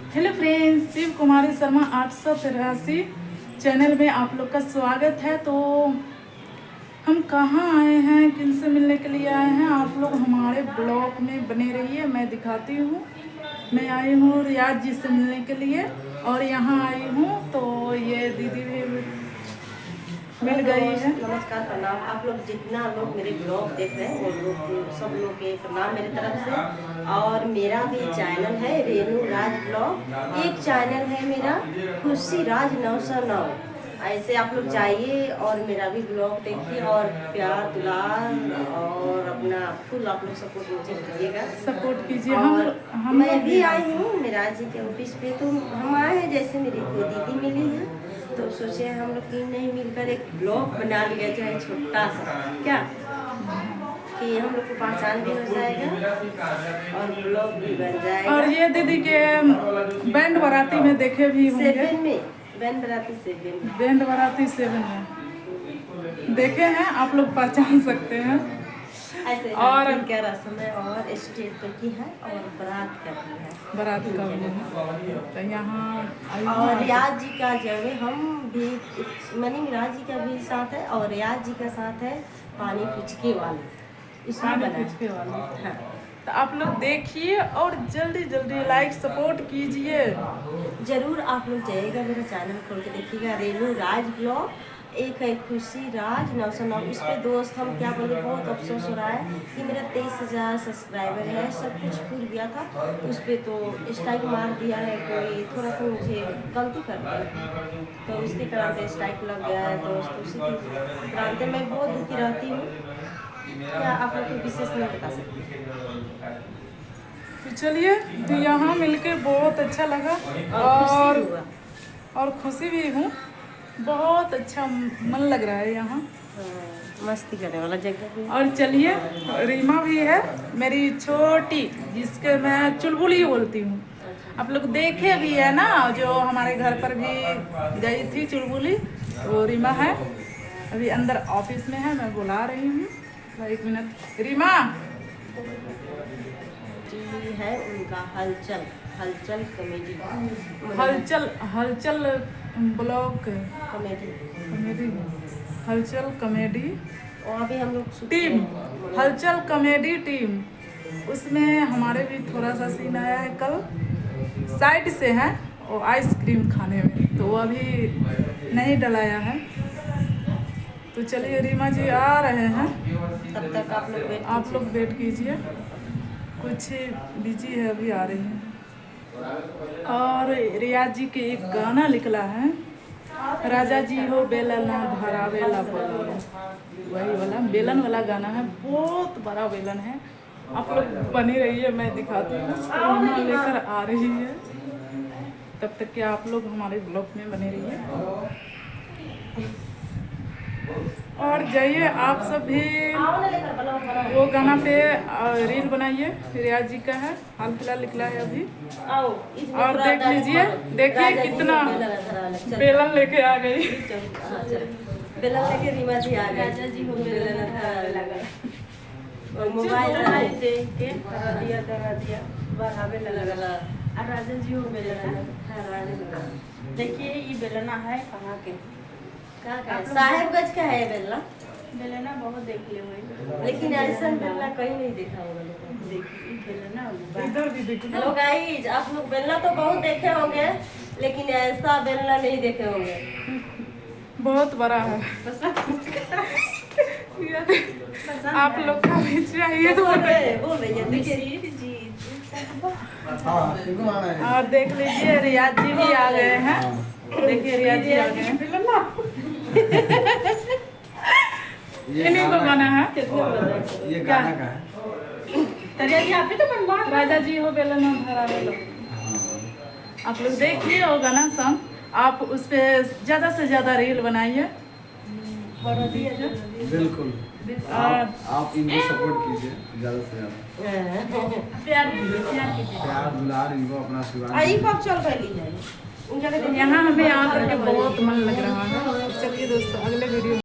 Hello friends, Shiv Kumari Sharma 883 channel में आप लोग का स्वागत है। तो हम कहाँ आए हैं, किनसे मिलने के लिए आए हैं, आप लोग हमारे ब्लॉग में बने रहिए। मैं दिखाती हूँ। मैं आई हूँ रियाज जी से मिलने के लिए और यहाँ आई हूँ तो ये दीदी भी मिल गई है। नमस्कार, प्रणाम। आप लोग जितना लोग मेरे ब्लॉग देख रहे हैं वो लोग सब लोग के प्रणाम मेरी तरफ से। और मेरा भी चैनल है रेनू राज ब्लॉग, एक चैनल है मेरा खुशी राज 909। ऐसे आप लोग जाइए और मेरा भी ब्लॉग देखिए और प्यार दुलार और अपना फुल आप लोग सपोर्ट मुझे कीजिएगा, सपोर्ट कीजिए। हम मैं भी आई हूँ मेरा जी के ऑफिस पे। तो हम आए हैं, जैसे मेरी कोई दीदी मिली है तो सोचे हम लोग तीन नहीं मिलकर एक ब्लॉग बना लिया जाए छोटा सा, क्या कि हम लोग को पहचान भी हो जाएगा और ब्लॉग भी बन जाएगा। और ये दीदी के बैंड बाराती में देखे भी होंगे। 7 में बैंड बाराती 7 बैंड बाराती 7 में देखे हैं, आप लोग पहचान सकते हैं। ऐसे और क्या रस्म है और स्टेज पे की है और बारात का भी है, बारात का भी है। तो यहाँ और रियाज जी का जो है हम भी मनी मिराज जी का भी साथ है और रियाज जी का साथ है पानी पुचके वाले, इसमें बना पुचके वाले। हाँ। तो आप लोग देखिए और जल्दी जल्दी लाइक सपोर्ट कीजिए। जरूर आप लोग जाइएगा, मेरा चैनल खोल के देखिएगा रेनू राज ब्लॉग। एक है खुशी राज 909। इस पे दोस्त हम क्या बोले, बहुत अफसोस हो रहा है कि मेरा 23,000 सब्सक्राइबर है, सब कुछ भूल गया था उस पर तो स्ट्राइक मार दिया है कोई, थोड़ा सा मुझे गलती कर दी तो उसके कारण स्ट्राइक लग गया है दोस्त। उसी के कारण मैं बहुत दुखी रहती हूँ, क्या आप लोग को विशेष नहीं बता सकती। तो चलिए, तो यहाँ मिलके बहुत अच्छा लगा और खुशी भी हूँ। बहुत अच्छा मन लग रहा है यहाँ, मस्ती करने वाला जगह भी। और चलिए, रीमा भी है मेरी छोटी, जिसके मैं चुलबुली बोलती हूँ। आप लोग देखे भी है ना, जो हमारे घर पर भी गई थी चुलबुली, वो रीमा है। अभी अंदर ऑफिस में है, मैं बुला रही हूँ। 1 मिनट। रीमा जी है उनका हलचल हलचल कॉमेडी, हलचल ब्लॉग कॉमेडी हलचल कॉमेडी और अभी हम लोग टीम, हलचल कॉमेडी टीम। उसमें हमारे भी थोड़ा सा सीन आया है। कल साइड से है वो आइसक्रीम खाने में, तो वो अभी नहीं डलाया है। तो चलिए, रीमा जी आ रहे हैं, तब तक आप लोग वेट कीजिए। कुछ बिजी है, अभी आ रही हैं। और रियाज जी के एक गाना निकला है, राजा जी हो बेलना धरावेला बोलो, वही वाला बेलन वाला गाना है। बहुत बड़ा बेलन है, आप लोग बनी रहिए, मैं दिखाती हूँ। लेकर आ रही है, तब तक कि आप लोग हमारे ब्लॉग में बने रहिए। और जाइए आप सब भी वो गाना पे रील बनाइए। रियाज जी का है, हाल फिलहाल निकला है अभी। और देख लीजिए, देखिए कितना बेलन लेके आ गई। बेलन लेके रीमा जी आ गए। राजा जी हो मोबाइल देख के करा दिया बढ़ावे लगा। राजा जी हो बेलना। देखिए ये बेलना है कहाँ के, साहेबगंज का है बेलना। बेलना बहुत देख ले हुए, लेकिन ऐसा बेलना कहीं नहीं देखा होगा। देखिए बेलना इधर भी देखिए। हेलो गाइस, आप लोग बेलना तो बहुत देखे होंगे लेकिन ऐसा बेलना नहीं देखे होंगे। बहुत बड़ा है। आप लोग का भी चाहिए तो बोल रही है देखिए जी। और देख लीजिए, रियाज जी भी आ गए हैं। देखिए रियाज जी आ गए हैं। इन्हीं को बना है। ये गाना का है। राजा जी हो बेलना धरावेला। आप लोग देखिए वो गाना सॉन्ग, आप उस पे ज्यादा से ज्यादा रील बनाइए। बिल्कुल, आप इनको सपोर्ट कीजिए ज़्यादा से ज़्यादा, प्यार दुलार इनको अपना आशीर्वाद। चल रही है यहाँ हमें आकर के बहुत मन लग रहा है। चलिए दोस्तों, अगले वीडियो